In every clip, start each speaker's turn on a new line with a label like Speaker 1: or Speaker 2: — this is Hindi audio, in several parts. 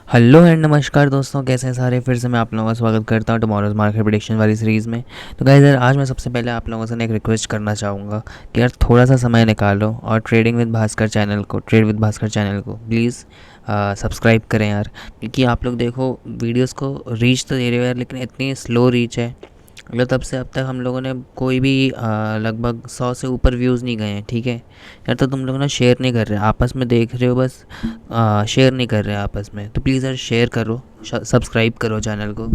Speaker 1: हेलो एंड नमस्कार दोस्तों, कैसे हैं सारे। फिर से मैं आप लोगों का स्वागत करता हूं टुमारोज मार्केट प्रेडिक्शन वाली सीरीज़ में। तो गाइस यार, आज मैं सबसे पहले आप लोगों से एक रिक्वेस्ट करना चाहूँगा कि यार थोड़ा सा समय निकालो और ट्रेड विद भास्कर चैनल को प्लीज़ सब्सक्राइब करें यार। क्योंकि आप लोग देखो, वीडियोस को रीच तो दे रहे हो यार, लेकिन इतनी स्लो रीच है। मतलब तब से अब तक हम लोगों ने कोई भी लगभग 100 से ऊपर व्यूज़ नहीं गए हैं, ठीक है यार। तो तुम लोग ना शेयर नहीं कर रहे, आपस में देख रहे हो बस, शेयर नहीं कर रहे आपस में। तो प्लीज़ यार शेयर करो, सब्सक्राइब करो चैनल को,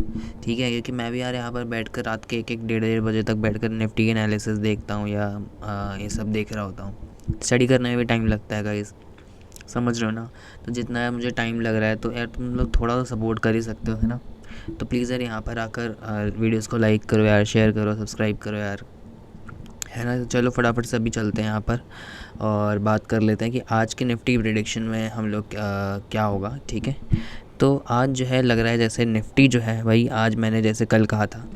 Speaker 1: ठीक है। क्योंकि मैं भी यार यहाँ पर बैठ कर रात के एक एक डेढ़ डेढ़ बजे तक बैठ कर निफ्टी एनालिसिस देखता हूँ या ये सब देख रहा होता हूँ। स्टडी करने में भी टाइम लगता है गाइस, समझ रहे हो ना। तो जितना यार मुझे टाइम लग रहा है, तो यार तुम लोग थोड़ा सा सपोर्ट कर ही सकते हो, है ना। तो प्लीज़ यार यहाँ पर आकर वीडियोस को लाइक करो यार, शेयर करो, सब्सक्राइब करो यार, है ना। तो चलो फटाफट से अभी चलते हैं यहाँ पर और बात कर लेते हैं कि आज के निफ्टी प्रिडिक्शन में हम लोग क्या होगा, ठीक है। तो आज जो है लग रहा है जैसे निफ्टी जो है भाई, आज मैंने जैसे कल कहा था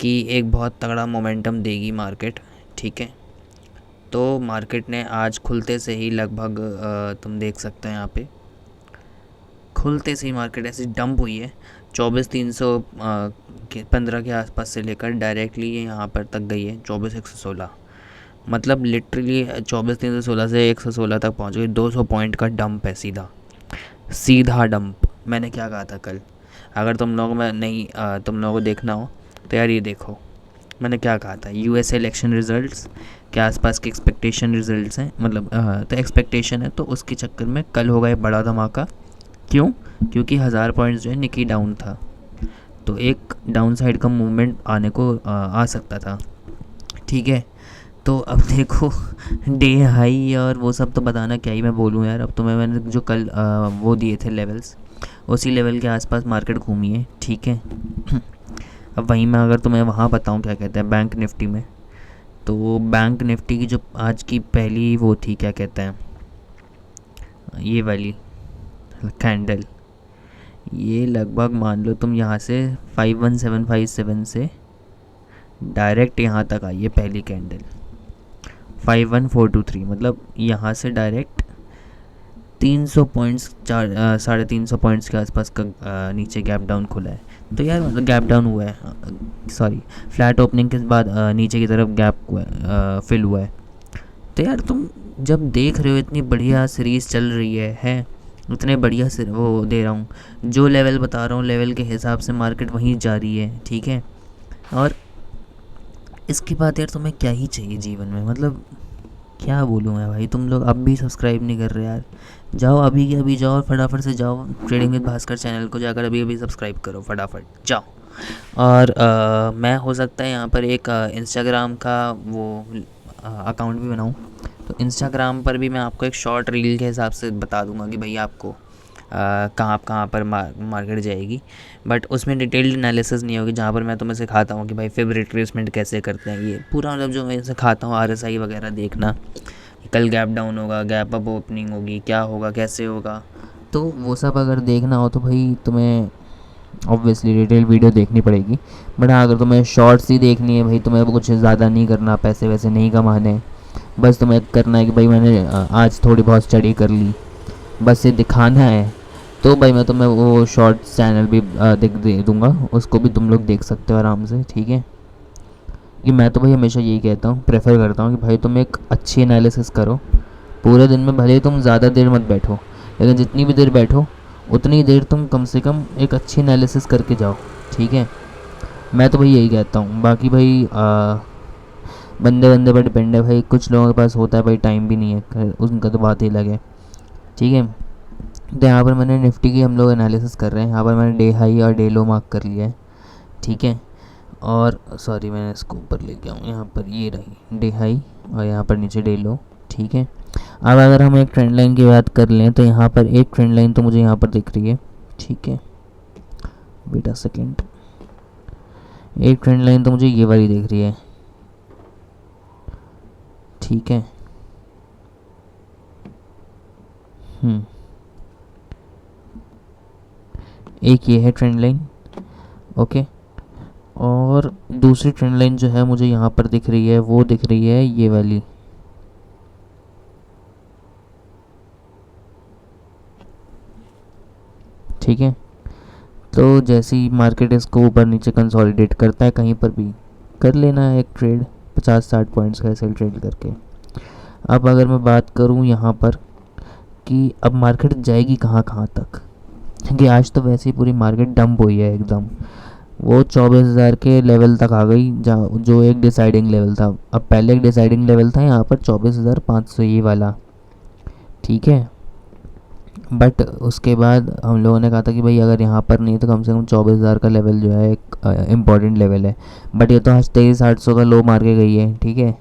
Speaker 1: कि एक बहुत तगड़ा मोमेंटम देगी मार्केट, ठीक है। तो मार्केट ने आज खुलते से ही लगभग तुम देख सकते हो यहाँ पे, खुलते से ही मार्केट ऐसी डंप हुई है। 24,315 के आसपास से लेकर डायरेक्टली ये यहाँ पर तक गई है 24,116। मतलब लिटरली 24,316 से 116 तक पहुँच गई। 200 पॉइंट का डंप है, सीधा सीधा डंप। मैंने क्या कहा था कल, अगर तुम लोगों में नहीं तुम लोगों को देखना हो तो यार ये देखो, मैंने क्या कहा था। यूएस इलेक्शन रिजल्ट्स के आसपास के एक्सपेक्टेशन रिजल्ट्स हैं, मतलब तो एक्सपेक्टेशन है, तो उसके चक्कर में कल होगा ये बड़ा धमाका। क्यों? क्योंकि 1000 पॉइंट्स जो है निकी डाउन था, तो एक डाउन साइड का मूवमेंट आने को आ सकता था, ठीक है। तो अब देखो डे हाई और वो सब तो बताना क्या ही मैं बोलूँ यार। अब तो मैंने जो कल वो दिए थे लेवल्स, उसी लेवल के आसपास मार्केट घूमी है, ठीक है। अब वहीं मैं अगर तुम्हें वहाँ बताऊँ क्या कहते हैं बैंक निफ्टी में, तो बैंक निफ्टी की जो आज की पहली वो थी, क्या कहते हैं, ये वाली कैंडल, ये लगभग मान लो तुम यहाँ से 51757 से डायरेक्ट यहाँ तक आई है पहली कैंडल। 51423, मतलब यहाँ से डायरेक्ट 300 पॉइंट्स, 350 पॉइंट्स के आसपास का नीचे गैप डाउन खुला है। तो यार मतलब गैप डाउन हुआ है, सॉरी, फ्लैट ओपनिंग के बाद नीचे की तरफ गैप हुआ है, फिल हुआ है। तो यार तुम जब देख रहे हो इतनी बढ़िया सीरीज़ चल रही है, उतने बढ़िया से वो दे रहा हूँ, जो लेवल बता रहा हूँ लेवल के हिसाब से मार्केट वहीं जा रही है, ठीक है। और इसके बाद यार तुम्हें क्या ही चाहिए जीवन में, मतलब क्या बोलूँ मैं भाई। तुम लोग अब भी सब्सक्राइब नहीं कर रहे यार, जाओ अभी के अभी जाओ और फटाफट से जाओ ट्रेडिंग विद भास्कर चैनल को जाकर अभी अभी सब्सक्राइब करो, फटाफट जाओ। और मैं हो सकता है यहाँ पर एक इंस्टाग्राम का वो अकाउंट भी बनाऊँ। तो इंस्टाग्राम पर भी मैं आपको एक शॉर्ट रील के हिसाब से बता दूंगा कि भाई आपको कहाँ पर मार्केट जाएगी। बट उसमें डिटेल्ड एनालिसिस नहीं होगी, जहाँ पर मैं तुम्हें सिखाता हूँ कि भाई फिर रिट्रेसमेंट कैसे करते हैं, ये पूरा मतलब जो मैं सिखाता हूँ आरएसआई वगैरह देखना, कल गैप डाउन होगा, गैप अप ओपनिंग होगी, क्या होगा, कैसे होगा। तो वो सब अगर देखना हो तो भाई तुम्हें ऑब्वियसली डिटेल वीडियो देखनी पड़ेगी। बट हाँ, अगर तुम्हें शॉर्ट्स ही देखनी है भाई, तुम्हें कुछ ज़्यादा नहीं करना, पैसे वैसे नहीं कमाने, बस तुम्हें करना है कि भाई मैंने आज थोड़ी बहुत स्टडी कर ली, बस ये दिखाना है, तो भाई मैं तुम्हें वो शॉर्ट चैनल भी दिख दे दूँगा, उसको भी तुम लोग देख सकते हो आराम से, ठीक है। कि मैं तो भाई हमेशा यही कहता हूँ, प्रेफर करता हूँ कि भाई तुम एक अच्छी एनालिसिस करो। पूरे दिन में भले ही तुम ज़्यादा देर मत बैठो, लेकिन जितनी भी देर बैठो उतनी देर तुम कम से कम एक अच्छी एनालिसिस करके जाओ, ठीक है। मैं तो भाई यही कहता हूँ। बाकी भाई बंदे बंदे पर डिपेंड है भाई, कुछ लोगों के पास होता है भाई, टाइम भी नहीं है, उनका तो बात ही अलग है, ठीक है। तो यहाँ पर मैंने निफ्टी की हम लोग एनालिसिस कर रहे हैं, यहाँ पर मैंने डे हाई और डे लो मार्क कर लिया है, ठीक है। और सॉरी, मैंने इसको ऊपर लेके आऊँ, यहाँ पर ये रही डे हाई और यहाँ पर नीचे डे लो, ठीक है। अब अगर हम एक ट्रेंड लाइन की बात कर लें तो यहाँ पर एक ट्रेंड लाइन तो मुझे यहाँ पर दिख रही है, ठीक है। बेटा सेकेंड, एक ट्रेंड लाइन तो मुझे ये वाली दिख रही है, ठीक है। एक ये है ट्रेंड लाइन, ओके। और दूसरी ट्रेंड लाइन जो है मुझे यहाँ पर दिख रही है, वो दिख रही है ये वाली, ठीक है। तो जैसे ही मार्केट इसको ऊपर नीचे कंसोलिडेट करता है कहीं पर भी कर लेना है एक ट्रेड 50-60 पॉइंट्स का ऐसे ट्रेड करके। अब अगर मैं बात करूं यहाँ पर कि अब मार्केट जाएगी कहाँ कहाँ तक, क्योंकि आज तो वैसे ही पूरी मार्केट डंप हुई है एकदम। वो 24,000 के लेवल तक आ गई जहाँ जो एक डिसाइडिंग लेवल था। अब पहले एक डिसाइडिंग लेवल था यहाँ पर 24,500 ये वाला, ठीक है। बट उसके बाद हम लोगों ने कहा था कि भाई अगर यहाँ पर नहीं तो कम से कम 24,000 का लेवल जो है एक इम्पॉर्टेंट लेवल है। बट ये तो आज 23,800 का लो मार के गई है, ठीक है।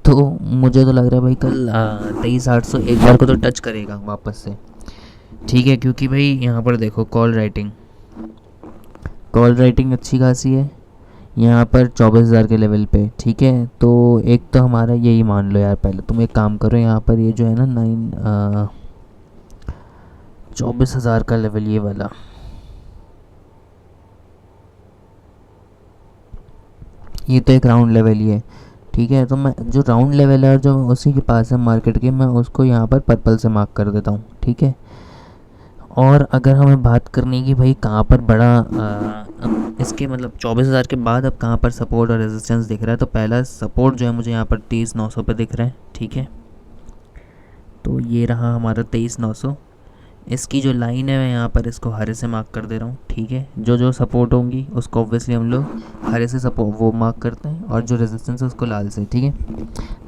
Speaker 1: तो मुझे तो लग रहा है भाई कल 23,800 एक बार को तो टच करेगा वापस से, ठीक है। क्योंकि भाई यहाँ पर देखो कॉल राइटिंग अच्छी खासी है यहाँ पर 24,000 के लेवल पे, ठीक है। तो एक तो हमारा यही मान लो यार, पहले तुम एक काम करो यहाँ पर ये जो है ना 24,000 का लेवल ये वाला, ये तो एक राउंड लेवल ही है, ठीक है। तो मैं जो राउंड लेवल है और जो उसी के पास है मार्केट के, मैं उसको यहाँ पर पर्पल से मार्क कर देता हूँ, ठीक है। और अगर हमें बात करनी है कि भाई कहाँ पर बड़ा इसके मतलब 24,000 के बाद अब कहाँ पर सपोर्ट और रेजिस्टेंस दिख रहा है, तो पहला सपोर्ट जो है मुझे यहाँ पर 23,900 पे दिख रहा है, ठीक है। तो ये रहा हमारा 23,900। इसकी जो लाइन है मैं यहाँ पर इसको हरे से मार्क कर दे रहा हूँ, ठीक है। जो जो सपोर्ट होंगी उसको ऑब्वियसली हम लोग हरे से सपोर्ट वो मार्क करते हैं, और जो रेजिस्टेंस है उसको लाल से, ठीक है।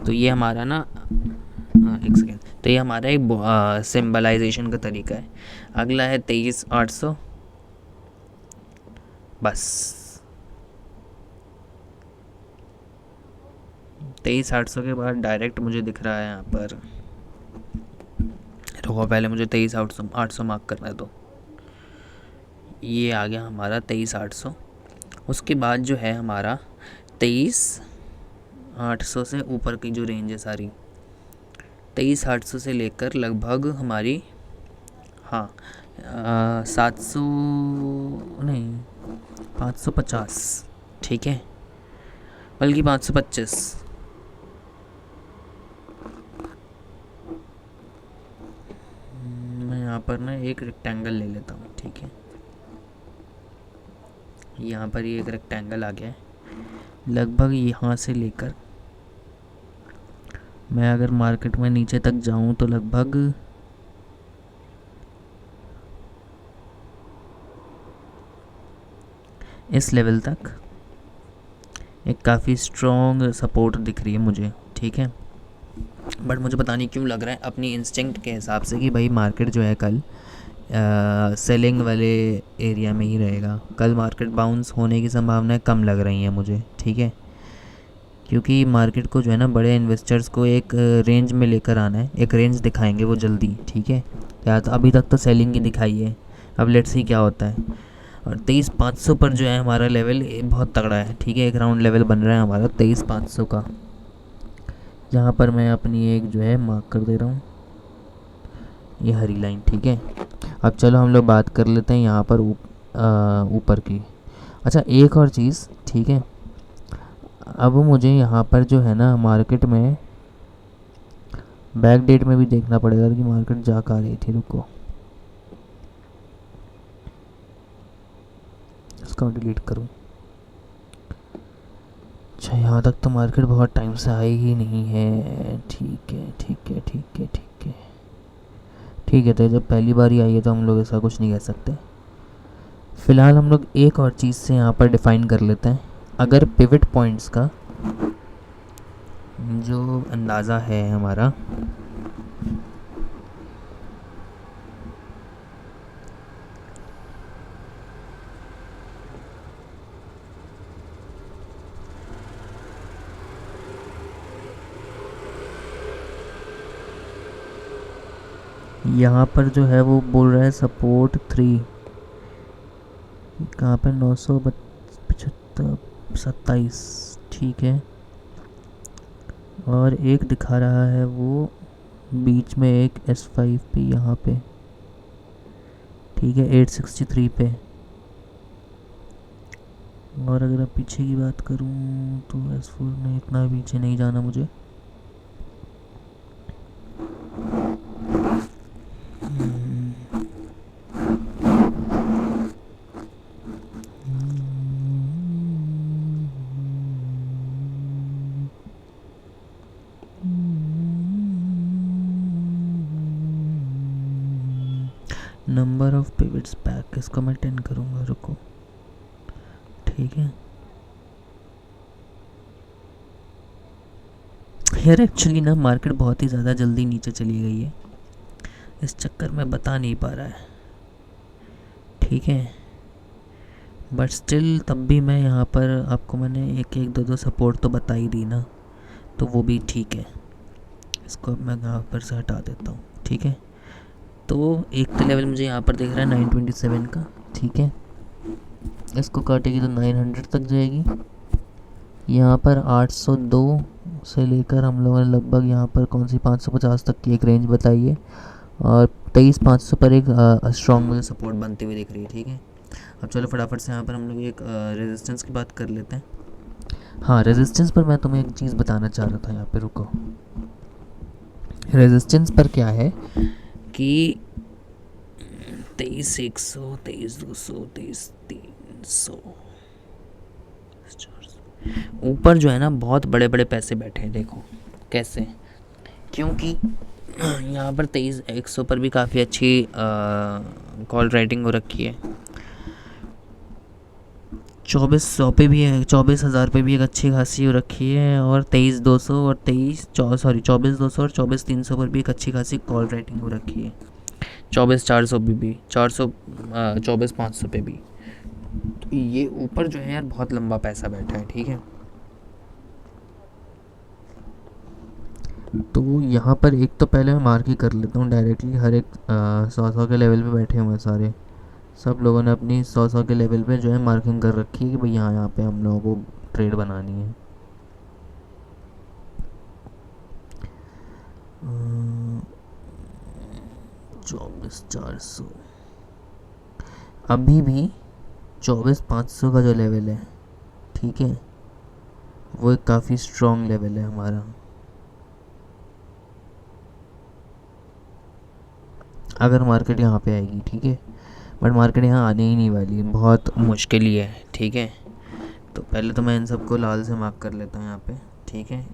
Speaker 1: तो ये हमारा ना हाँ एक सेकेंड, तो ये हमारा एक सिम्बलाइजेशन का तरीका है। अगला है 23,800, बस 23,800 के बाद डायरेक्ट मुझे दिख रहा है यहाँ पर, रुको पहले मुझे 23,800 मार्क करना है। तो ये आ गया हमारा 23,800। उसके बाद जो है हमारा 23,800 से ऊपर की जो रेंज है सारी 23,800 से लेकर लगभग हमारी 700 नहीं 550, ठीक है, बल्कि 525। मैं यहाँ पर ना एक रेक्टेंगल ले लेता हूँ, ठीक है। यहाँ पर ये एक रेक्टेंगल आ गया है, लगभग यहाँ से लेकर मैं अगर मार्केट में नीचे तक जाऊँ तो लगभग इस लेवल तक एक काफ़ी स्ट्रॉन्ग सपोर्ट दिख रही है मुझे, ठीक है। बट मुझे पता नहीं क्यों लग रहा है अपनी इंस्टिंक्ट के हिसाब से कि भाई मार्केट जो है कल सेलिंग वाले एरिया में ही रहेगा। कल मार्केट बाउंस होने की संभावनाएं कम लग रही हैं मुझे, ठीक है। क्योंकि मार्केट को जो है ना बड़े इन्वेस्टर्स को एक रेंज में लेकर आना है, एक रेंज दिखाएंगे वो जल्दी, ठीक है। या तो अभी तक तो सेलिंग ही दिखाई है, अब लेट्स सी क्या होता है। और 23,500 पर जो है हमारा लेवल बहुत तगड़ा है, ठीक है। एक राउंड लेवल बन रहा है हमारा 23,500 का, यहाँ पर मैं अपनी एक जो है मार्क कर दे रहा हूँ ये हरी लाइन, ठीक है। अब चलो हम लोग बात कर लेते हैं यहाँ पर ऊपर की। अच्छा एक और चीज़, ठीक है। अब मुझे यहाँ पर जो है ना मार्केट में बैक डेट में भी देखना पड़ेगा कि मार्केट जा कर रही थी। रुको इसको डिलीट करूँ। अच्छा यहाँ तक तो मार्केट बहुत टाइम से आई ही नहीं है, ठीक है ठीक है ठीक है ठीक है ठीक है। तो जब पहली बार ही आई है तो हम लोग ऐसा कुछ नहीं कह सकते। फ़िलहाल हम लोग एक और चीज़ से यहाँ पर डिफ़ाइन कर लेते हैं। अगर पिवट पॉइंट्स का जो अंदाज़ा है हमारा, यहाँ पर जो है वो बोल रहा है सपोर्ट 3 कहाँ पे 975-27, ठीक है। और एक दिखा रहा है वो बीच में एक S5 पे यहाँ पे, ठीक है 863 पे। और अगर अब पीछे की बात करूँ तो S4 में इतना पीछे नहीं जाना मुझे। नंबर ऑफ पिवट्स बैक, इसको मैं 10 करूँगा, रुको, ठीक है यार। एक्चुअली ना मार्केट बहुत ही ज़्यादा जल्दी नीचे चली गई है, इस चक्कर में बता नहीं पा रहा है, ठीक है। बट स्टिल तब भी मैं यहाँ पर आपको मैंने एक एक दो दो सपोर्ट तो बता ही दी ना, तो वो भी ठीक है। इसको अब मैं यहाँ पर से हटा देता हूँ, ठीक है। तो एक तो लेवल मुझे यहाँ पर दिख रहा है 927 का, ठीक है। इसको काटेगी तो 900 तक जाएगी। यहाँ पर 802 से लेकर हम लोगों ने लगभग यहाँ पर कौन सी 550 तक की एक रेंज बताई है, और 23,500 पर एक स्ट्रॉन्ग मुझे सपोर्ट बनती हुई दिख रही है, ठीक है। अब चलो फटाफट से यहाँ पर हम लोग एक रेजिस्टेंस की बात कर लेते हैं। हाँ, रेजिस्टेंस पर मैं तुम्हें एक चीज़ बताना चाह रहा था, यहाँ पे रुको। रेजिस्टेंस पर क्या है कि 23,100, 23,200, 23,300, ऊपर जो है ना बहुत बड़े बड़े पैसे बैठे हैं, देखो कैसे, क्योंकि यहाँ पर 23,100 पर भी काफ़ी अच्छी कॉल राइटिंग हो रखी है। 2400 पे भी है, 24,000 पे भी एक अच्छी खासी हो रखी है, और 23,200 और 24,200 और 24,300 पर भी एक अच्छी खासी कॉल राइटिंग हो रखी है। 24,400 पे भी, 24,500 पे भी। तो ये ऊपर जो है यार बहुत लंबा पैसा बैठा है, ठीक है। तो यहाँ पर एक तो पहले मैं मार्क ही कर लेता हूँ डायरेक्टली, हर एक 100 के लेवल पे बैठे हुए हैं सारे, सब लोगों ने अपनी 100 के लेवल पे जो है मार्किंग कर रखी है कि भाई यहाँ पे हम लोगों को ट्रेड बनानी है। 24,400 अभी भी 24,500 का जो लेवल है, ठीक है, वो एक काफ़ी स्ट्रॉन्ग लेवल है हमारा। अगर मार्केट यहाँ पे आएगी, ठीक है, बट मार्केट यहाँ आने ही नहीं वाली, बहुत मुश्किल ही है, ठीक है। तो पहले तो मैं इन सबको लाल से मार्क कर लेता हूँ यहाँ पे, ठीक है।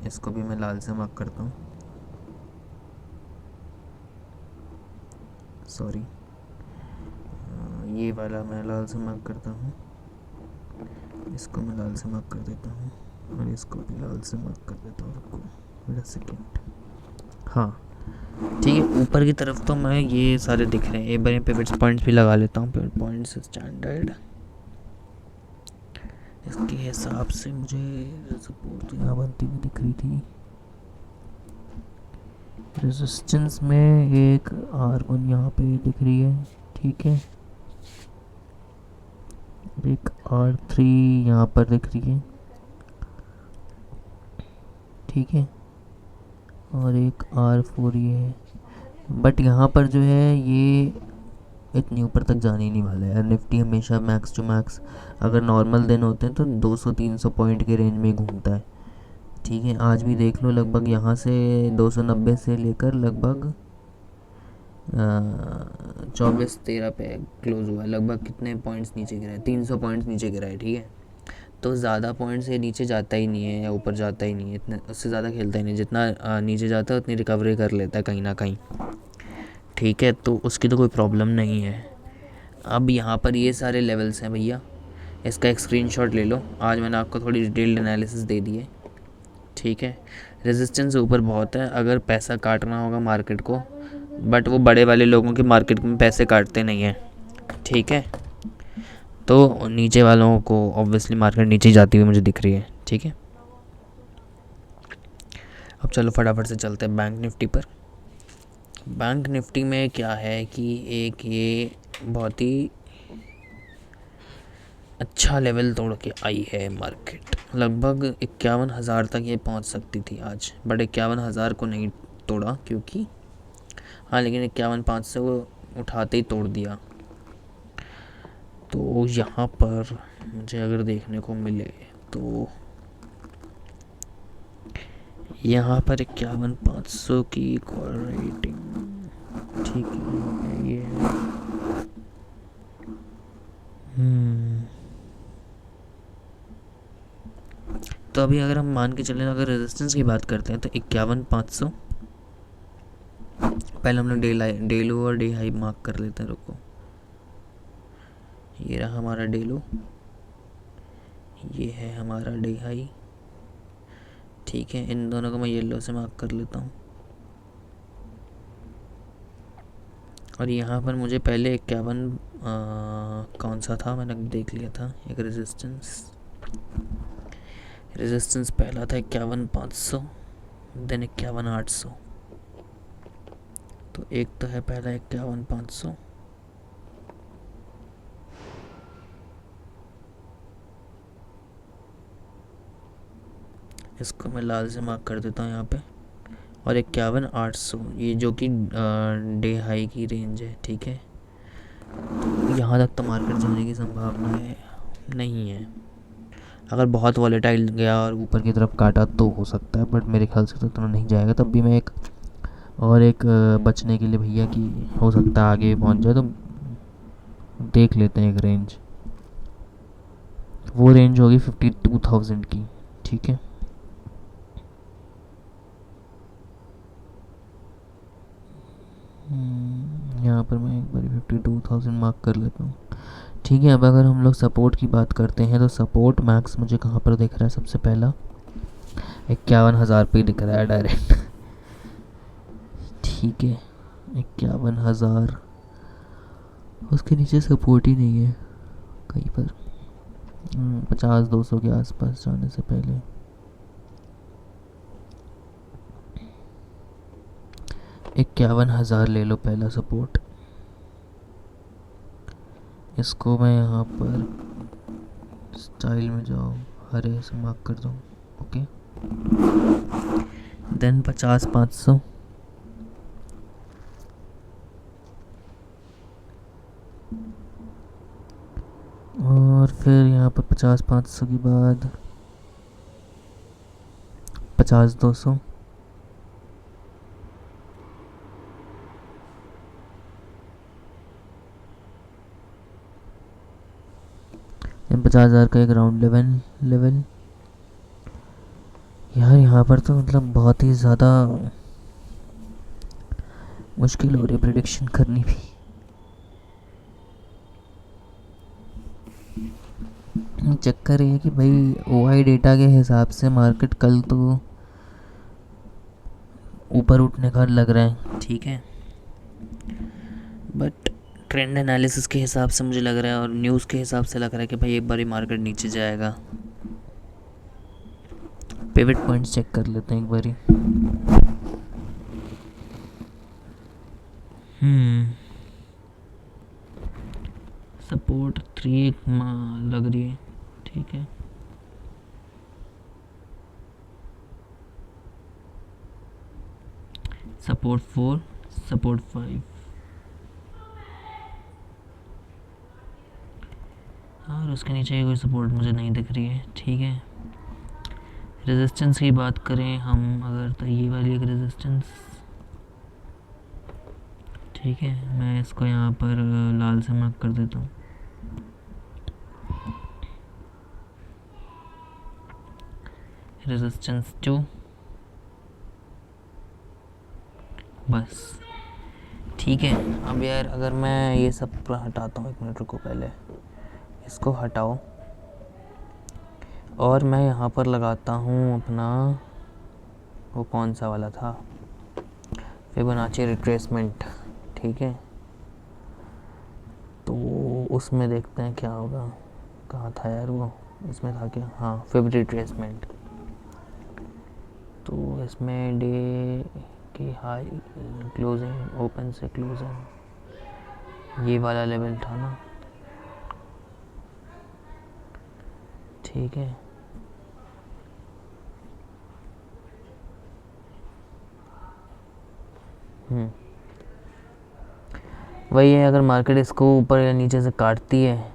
Speaker 1: इसको भी मैं लाल से मार्क करता हूँ, सॉरी, ये वाला मैं लाल से मार्क करता हूँ, इसको मैं लाल से मार्क कर देता हूँ, और इसको भी लाल से मार्क कर देता हूँ, रुको वेट अ सेकेंड। हाँ ठीक है, ऊपर की तरफ तो मैं ये सारे दिख रहे हैं, एक बार पिवट पॉइंट्स भी लगा लेता हूँ, पिवट पॉइंट्स स्टैंडर्ड, इसके हिसाब से मुझे सपोर्ट यहाँ बनती हुई दिख रही थी। रेजिस्टेंस में एक R1 यहाँ पे दिख रही है, ठीक है, एक R3 यहाँ पर दिख रही है, ठीक है, और एक R4 ये है। बट यहाँ पर जो है ये इतनी ऊपर तक जाने ही नहीं वाला है। निफ्टी हमेशा मैक्स टू मैक्स अगर नॉर्मल दिन होते हैं तो 200-300 पॉइंट के रेंज में घूमता है, ठीक है। आज भी देख लो, लगभग यहाँ से 290 से लेकर लगभग 24-13 पे क्लोज हुआ है। लगभग कितने पॉइंट्स नीचे गिरा है, 300 पॉइंट्स नीचे गिरा है, ठीक है। तो ज़्यादा पॉइंट्स ये नीचे जाता ही नहीं है या ऊपर जाता ही नहीं है, इतने उससे ज़्यादा खेलता ही नहीं, जितना नीचे जाता है उतनी रिकवरी कर लेता है कहीं ना कहीं, ठीक है। तो उसकी तो कोई प्रॉब्लम नहीं है। अब यहाँ पर ये सारे लेवल्स हैं भैया, इसका एक स्क्रीनशॉट ले लो, आज मैंने आपको थोड़ी डिटेल्ड एनालिसिस दे दी है, ठीक है। रेजिस्टेंस ऊपर बहुत है, अगर पैसा काटना होगा मार्केट को, बट वो बड़े वाले लोगों के मार्केट में पैसे काटते नहीं हैं, ठीक है। तो नीचे वालों को ऑब्वियसली मार्केट नीचे जाती हुई मुझे दिख रही है, ठीक है। अब चलो फटाफट से चलते हैं बैंक निफ्टी पर। बैंक निफ्टी में क्या है कि एक ये बहुत ही अच्छा लेवल तोड़ के आई है मार्केट, लगभग 51,000 तक ये पहुंच सकती थी आज, बट 51,000 को नहीं तोड़ा क्योंकि, हाँ लेकिन 51,500 को उठाते ही तोड़ दिया। तो यहाँ पर मुझे अगर देखने को मिले तो यहाँ पर 51,500 की कॉल रेटिंग, ठीक है, ये तो अभी अगर हम मान के चलें, अगर रेजिस्टेंस की बात करते हैं तो 51,500, पहले हम लोग डे लो और डे हाई मार्क कर लेते हैं, रुको। ये रहा हमारा डे लो, ये है हमारा डे हाई। ठीक है, इन दोनों को मैं येलो से मार्क कर लेता हूँ। और यहाँ पर मुझे पहले 51 कौन सा था मैंने देख लिया था, एक रेजिस्टेंस पहला था 51,500, देन 51,800। तो एक तो है पहला 51,500, इसको मैं लाल से मार्क कर देता हूँ यहाँ पे। और 51,800 ये जो कि डे हाई की रेंज है। ठीक है, तो यहाँ तक तो मार्केट जाने की संभावना है नहीं है। अगर बहुत वॉलेटाइल गया और ऊपर की तरफ काटा तो हो सकता है, बट मेरे ख्याल से तो इतना नहीं जाएगा। तब भी मैं एक बचने के लिए भैया कि हो सकता है आगे पहुंच जाए, तो देख लेते हैं एक रेंज। वो रेंज होगी 52,000 की। ठीक है, यहाँ पर मैं एक बार 52,000 मार्क कर लेता हूँ। ठीक है, अब अगर हम लोग सपोर्ट की बात करते हैं तो सपोर्ट मैक्स मुझे कहाँ पर दिख रहा है? सबसे पहला 51,000 पे दिख रहा है डायरेक्ट। ठीक है, 51,000, उसके नीचे सपोर्ट ही नहीं है कहीं पर। 50-200 के आसपास जाने से पहले 51,000 ले लो पहला सपोर्ट। इसको मैं यहाँ पर स्टाइल में जाओ, हरे से मार्क कर दूँ। ओके, देन 50,500, और फिर यहाँ पर 50,500 के बाद 50,200, देन 50,000 का एक राउंड लेवल। यार यहाँ पर तो मतलब बहुत ही ज़्यादा मुश्किल हो रही है प्रिडिक्शन करनी भी। चक्कर ये है कि भाई ओआई डेटा के हिसाब से मार्केट कल तो ऊपर उठने का लग रहा है। ठीक है, बट ट्रेंड एनालिसिस के हिसाब से मुझे लग रहा है और न्यूज़ के हिसाब से लग रहा है कि भाई एक बार मार्केट नीचे जाएगा। पिवट पॉइंट्स चेक कर लेते हैं एक बारी। सपोर्ट 3 लग रही है। ठीक है, सपोर्ट 4, सपोर्ट 5, और उसके नीचे कोई सपोर्ट मुझे नहीं दिख रही है। ठीक है, रेजिस्टेंस की बात करें हम अगर, तो ये वाली एक रेजिस्टेंस। ठीक है, मैं इसको यहाँ पर लाल से मार्क कर देता हूँ। रेजिस्टेंस 2, बस। ठीक है, अब यार अगर मैं ये सब हटाता हूँ, 1 मिनट रुको, पहले इसको हटाओ और मैं यहाँ पर लगाता हूँ अपना वो कौन सा वाला था, फिबोनाची रिट्रेसमेंट। ठीक है, तो उसमें देखते हैं क्या होगा। कहाँ था यार वो, इसमें था क्या? हाँ, फिब रिट्रेसमेंट। तो इसमें डे की हाई क्लोजिंग, ओपन से क्लोजिंग, ये वाला लेवल था ना। ठीक है, वही है, अगर मार्केट इसको ऊपर या नीचे से काटती है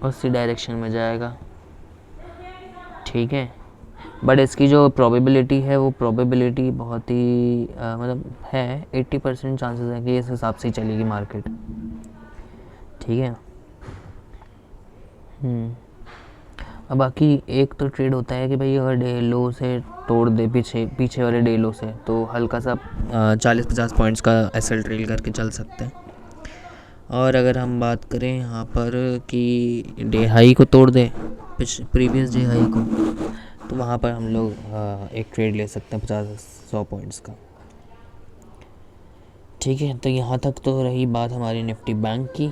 Speaker 1: उसी डायरेक्शन में जाएगा। ठीक है, बट इसकी जो प्रोबेबिलिटी है वो प्रोबेबिलिटी बहुत ही मतलब है 80% चांसेस है कि इस हिसाब से ही चलेगी मार्केट। ठीक है, अब बाकी एक तो ट्रेड होता है कि भाई अगर डे लो से तोड़ दे पीछे पीछे वाले डे लो से, तो हल्का सा 40-50 पॉइंट्स का एसएल ट्रेल करके चल सकते हैं। और अगर हम बात करें यहाँ पर कि डे हाई को तोड़ दे, प्रीवियस डे हाई को, तो वहाँ पर हम लोग एक ट्रेड ले सकते हैं 50-100 पॉइंट्स का। ठीक है, तो यहाँ तक तो रही बात हमारी निफ्टी बैंक की।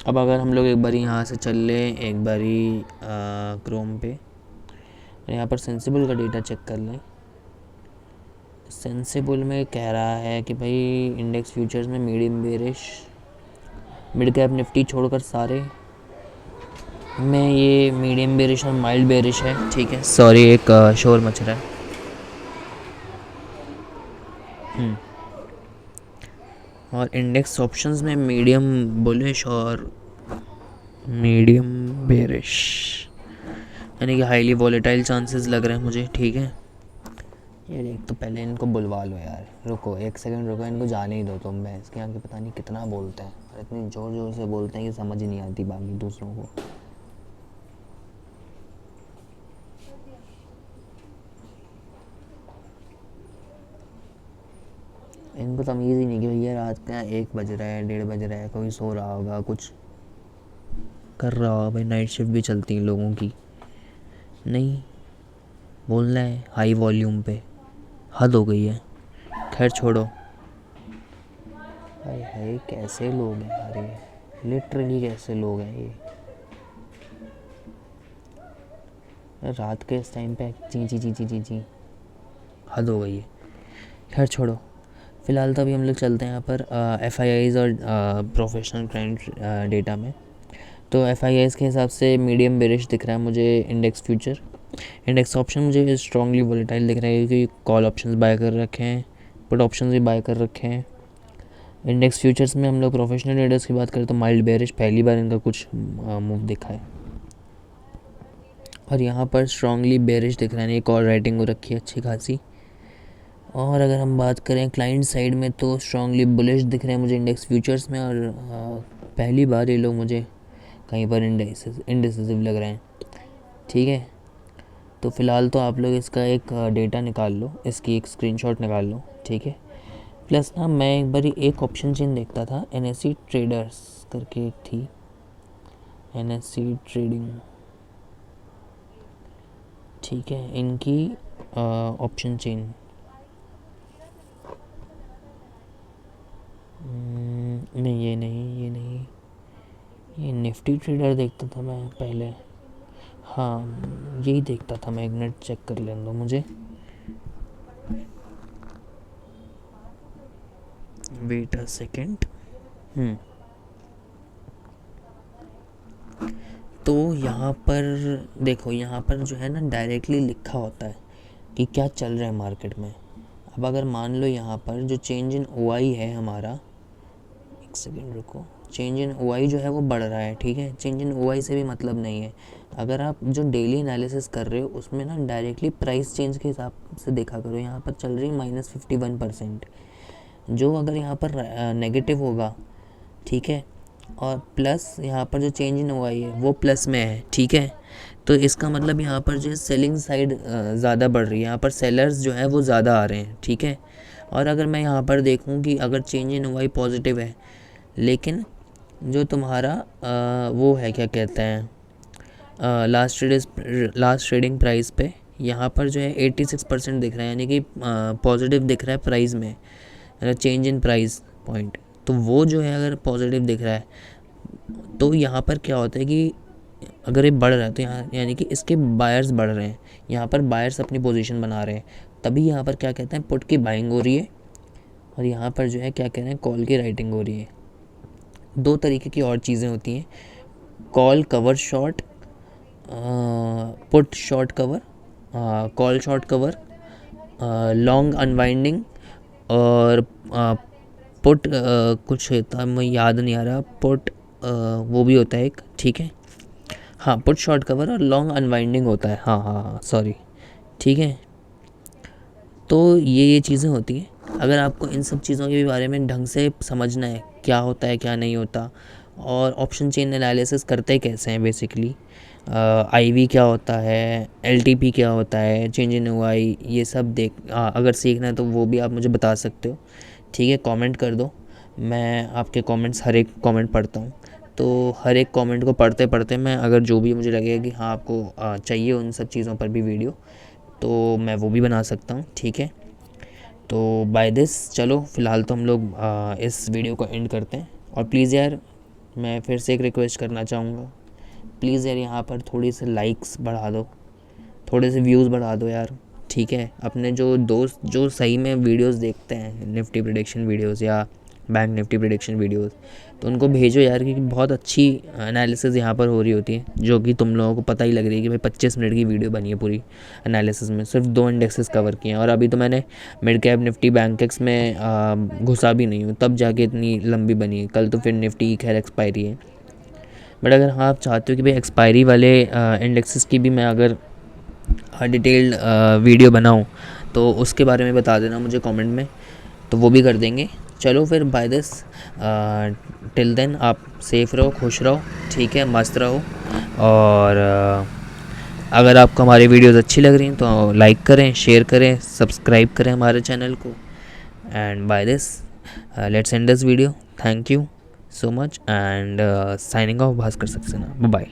Speaker 1: अब अगर हम लोग एक बारी यहाँ से चल लें, एक बारी क्रोम पे, और यहाँ पर सेंसिबल का डेटा चेक कर लें। सेंसिबल में कह रहा है कि भाई इंडेक्स फ्यूचर्स में medium bearish, mid cap Nifty छोड़कर सारे में ये मीडियम बेरिश और माइल्ड बेरिश है। ठीक है, सॉरी एक शोर मच रहा है। और इंडेक्स ऑप्शंस में मीडियम बुलिश और मीडियम बेरिश, यानी कि हाईली वॉलेटाइल चांसेस लग रहे हैं मुझे। ठीक है यार, एक तो पहले इनको बुलवा लो यार, रुको 1 सेकंड रुको, इनको जाने ही दो तुम। भैंस के आगे पता नहीं कितना बोलते हैं और इतनी ज़ोर ज़ोर से बोलते हैं कि समझ ही नहीं आती बाकी दूसरों को। इनको तमीज़ ही नहीं कि भैया रात का 1 बज रहा है, 1:30 बज रहा है, कोई सो रहा होगा, कुछ कर रहा होगा। भाई नाइट शिफ्ट भी चलती है लोगों की, नहीं बोलना है हाई वॉल्यूम पे, हद हो गई है। खैर छोड़ो। हाय हाय कैसे लोग हैं यार, ये लिटरली कैसे लोग हैं ये, रात के इस टाइम पे ची ची ची ची ची ची, हद हो गई है। खैर छोड़ो, फ़िलहाल तो अभी हम लोग चलते हैं यहाँ पर FIIs और प्रोफेशनल क्लाइंट डेटा में। तो FIIs के हिसाब से मीडियम बेरिश दिख रहा है मुझे इंडेक्स फ्यूचर। इंडेक्स ऑप्शन मुझे स्ट्रांगली वोलेटाइल दिख रहा है क्योंकि कॉल ऑप्शंस बाय कर रखे हैं, पुट ऑप्शंस भी बाय कर रखे हैं। इंडेक्स फ्यूचर्स में हम लोग प्रोफेशनल ट्रेडर्स की बात करें तो माइल्ड बेरिश, पहली बार इनका कुछ मूव दिखा है। और यहाँ पर स्ट्रांगली बेरिश दिख रहा है, एक और राइटिंग हो रखी है अच्छी खासी। और अगर हम बात करें क्लाइंट साइड में तो स्ट्रांगली बुलिश दिख रहे हैं मुझे इंडेक्स फ्यूचर्स में, और पहली बार ये लोग मुझे कहीं पर इंडिसिसिव लग रहे हैं। ठीक है, तो फ़िलहाल तो आप लोग इसका एक डेटा निकाल लो, इसकी एक स्क्रीनशॉट निकाल लो। ठीक है, प्लस ना मैं एक बार एक ऑप्शन चेन देखता था, NSE ट्रेडर्स करके एक थी, NSE ट्रेडिंग। ठीक है, इनकी ऑप्शन चेन नहीं, ये नहीं, ये नहीं, ये निफ्टी ट्रेडर देखता था मैं पहले। हाँ यही देखता था मैं, एक मिनट चेक कर लेने दो मुझे, वेट अ सेकेंड। तो यहाँ पर देखो, यहाँ पर जो है ना डायरेक्टली लिखा होता है कि क्या चल रहा है मार्केट में। अब अगर मान लो यहाँ पर जो चेंज इन OI है हमारा, 1 सेकेंड रुको, चेंज इन OI जो है वो बढ़ रहा है। ठीक है, चेंज इन OI से भी मतलब नहीं है। अगर आप जो डेली एनालिसिस कर रहे हो उसमें ना डायरेक्टली प्राइस चेंज के हिसाब से देखा करो। यहाँ पर चल रही -51%, जो अगर यहाँ पर नेगेटिव होगा, ठीक है, और प्लस यहाँ पर जो चेंज इन OI है वो प्लस में है। ठीक है, तो इसका मतलब यहाँ पर जो है सेलिंग साइड ज़्यादा बढ़ रही है, यहाँ पर सेलर्स जो है वो ज़्यादा आ रहे हैं। ठीक है, और अगर मैं यहाँ पर देखूँ कि अगर चेंज इन OI पॉजिटिव है, लेकिन जो तुम्हारा वो है क्या कहते हैं लास्ट ट्रेडिंग प्राइस पे यहाँ पर जो है 86% दिख रहा है, यानी कि पॉजिटिव दिख रहा है प्राइस में, चेंज इन प्राइस पॉइंट। तो वो जो है अगर पॉजिटिव दिख रहा है तो यहाँ पर क्या होता है कि अगर ये बढ़ रहा है तो यहाँ यानी कि इसके बायर्स बढ़ रहे हैं, यहाँ पर बायर्स अपनी पोजीशन बना रहे हैं, तभी यहाँ पर क्या कहते हैं पुट की बाइंग हो रही है, और यहाँ पर जो है क्या कह रहे हैं कॉल की राइटिंग हो रही है। 2 तरीके की और चीज़ें होती हैं, call cover short, put short cover, call short cover, long unwinding, और पुट कुछ था मैं याद नहीं आ रहा, पुट वो भी होता है एक। ठीक है, हाँ पुट शॉर्ट कवर और लॉन्ग अनवाइंडिंग होता है। हाँ सॉरी। ठीक है, तो ये चीज़ें होती हैं। अगर आपको इन सब चीज़ों के बारे में ढंग से समझना है क्या होता है क्या नहीं होता, और ऑप्शन चेन एनालिसिस करते कैसे हैं बेसिकली, आईवी क्या होता है, एलटीपी क्या होता है, चेंज इन यूआई, ये सब अगर सीखना है तो वो भी आप मुझे बता सकते हो। ठीक है, कमेंट कर दो, मैं आपके कमेंट्स हर एक कमेंट पढ़ता हूँ। तो हर एक कमेंट को पढ़ते पढ़ते मैं अगर जो भी मुझे लगेगा कि हाँ आपको चाहिए उन सब चीज़ों पर भी वीडियो, तो मैं वो भी बना सकता हूँ। ठीक है, तो बाय दिस चलो फ़िलहाल तो हम लोग इस वीडियो को एंड करते हैं। और प्लीज़ यार, मैं फिर से एक रिक्वेस्ट करना चाहूँगा, प्लीज़ यार यहाँ पर थोड़ी सी लाइक्स बढ़ा दो, थोड़े से व्यूज़ बढ़ा दो यार। ठीक है, अपने जो दोस्त जो सही में वीडियोस देखते हैं, निफ्टी प्रेडिक्शन वीडियोस या बैंक निफ्टी प्रेडिक्शन वीडियोस, तो उनको भेजो यार, क्योंकि बहुत अच्छी एनालिसिस यहाँ पर हो रही होती है, जो कि तुम लोगों को पता ही लग रही है कि भाई 25 मिनट की वीडियो बनी है पूरी एनालिसिस में, सिर्फ 2 इंडेक्सेस कवर किए हैं। और अभी तो मैंने मिड कैप निफ्टी बैंकेक्स में घुसा भी नहीं हूँ, तब जाके इतनी लंबी बनी है। कल तो फिर निफ्टी की खैर एक्सपायरी है, बट अगर हाँ आप चाहते हो कि भाई एक्सपायरी वाले इंडेक्सेस की भी मैं अगर डिटेल्ड वीडियो बनाऊँ, तो उसके बारे में बता देना मुझे कमेंट में, तो वो भी कर देंगे। चलो फिर बाय दिस, टिल देन आप सेफ़ रहो, खुश रहो, ठीक है, मस्त रहो। और अगर आपको हमारी वीडियोस अच्छी लग रही हैं तो लाइक करें, शेयर करें, सब्सक्राइब करें हमारे चैनल को। And by this let's end this video. Thank you so much and signing off Bhaskar Saxena. Bye.